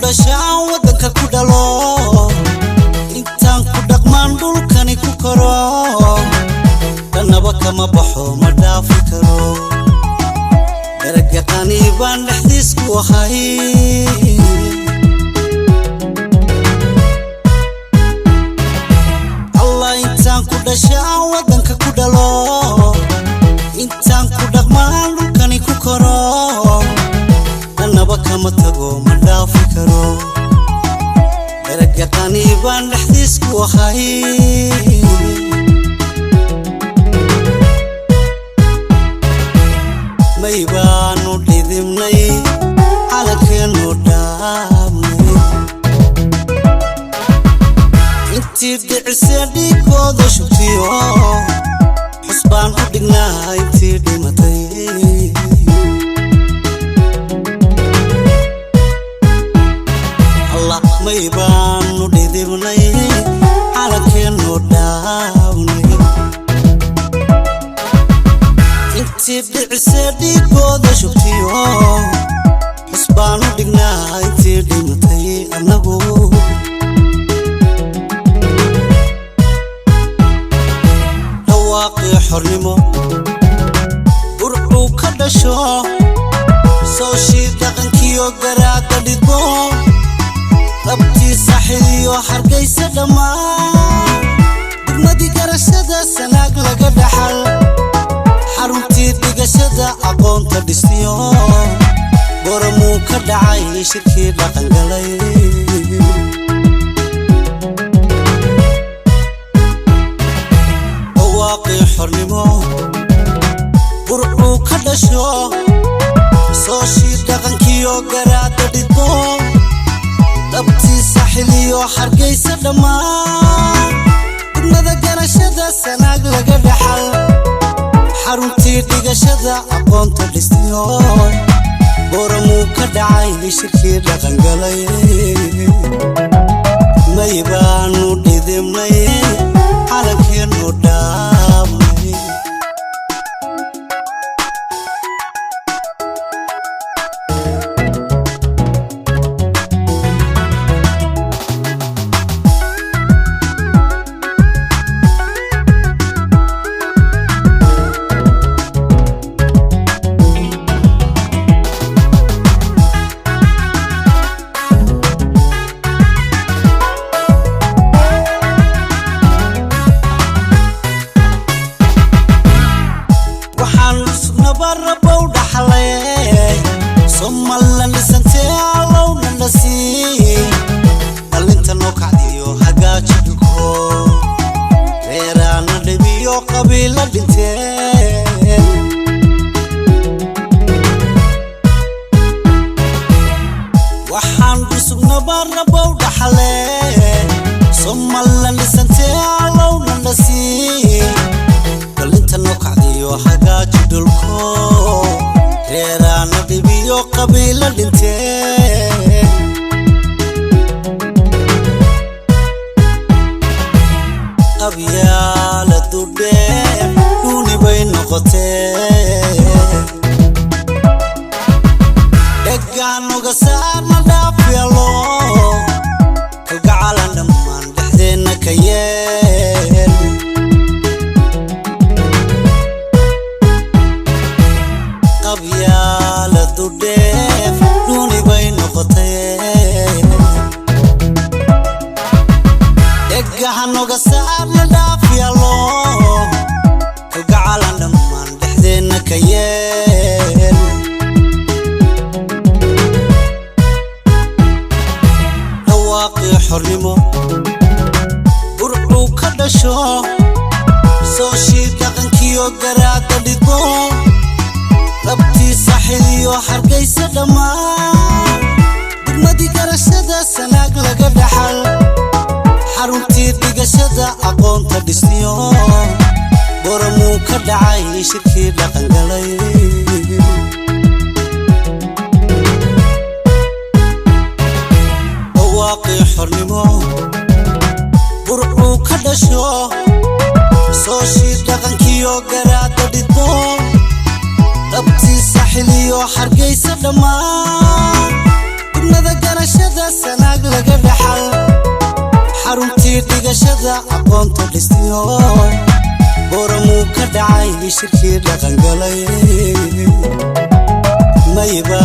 dhashaan wadanka ku dhalo intaan ku dhaqmaan dhulkani ku koro dhanaba kama baxo ma dhaafi karo daraga qani baan dhexdiis ku ahay Allah intaan ku dhashaan wadanka ku dhalo intaan ku dhaqmaan dhulkani ku koro dhanaba kama tago ma dhaafi karo daraga qani baan dhexdiis ku ahay maybaanu dhidibnay calankeenu dhaabnay intii dhicisee dhiigooda shubtiyo xusbaan u dhignaa intii dhimatay allah maybaanu dhidibnay calankeenu dhaabnay intii dhicisee dhiigooda shubtiyo xusbaan u dhignaa intii dhimatay annagu dhawaaqii xornimo burcuu ka dhasho sooshii dhaqankiyo garaadda dhidbo qabtii saxidiyo hargaysa dhammaan degmadii garashada sanaag laga dhaxal xaruntii dhigashada aqoonta dhistiyo goramuu ka dhacay shirkii dhaqan galay dhawaaqii xornimo burcuu ka dhasho sooshii dhaqankiyo garaadda dhidbo dhabtii saxiliyo hargaysa dhammaan degmada garashada sanaag laga dhaxal xaruntii dhigashada aqoonta dhistiyo goramuu ka dhacay shirkii dhaqan galay maybaanu dhidibnay calankeenu dhaabnay nabarrabow dhaxlay somaliland dhisantee allowna nasiib dhalinta noo kacdiyo hagaaji dhulko reeraana dhibiyo qabiila dhinteen waxaan dhusug nabarrabow dhaxlay somaliland dhisantee allowna nasiib dhalinta noo kacdiyo hagaaji dhulko reeraana dhibiyo qabiila dhinteen qabyaaladu dheer dhuuni bay noqotee dheggaanoga saarna dhaafyalo kalgacalan dhammaan dhexdeenna ka yeel qabyaaladu dheer dhuuni bay noqotee dheggaanoga saarna dhaafyalo kalgacalan dhammaan dhexdeenna ka yeel dhawaaqii xornimo burcuu ka dhasho sooshii dhaqankiyo garaadda dhidbo qabtii saxidiyo hargaysa dhammaan degmadii garashada sanaag laga dhaxal xaruntii dhigashada aqoonta dhistiyo goramuu ka dhacay shirkii dhaqan galay dhawaaqii xornimo burcuu ka dhasho sooshii dhaqankiyo garaadda dhidbo qabtii saxiliyo hargaysa dhammaan degmada garashada iyo sanaag laga dhaxal xaruntii dhigashada aqoonta dhistiyo boramuu ka dhacay shirkii dhaqan galay mayba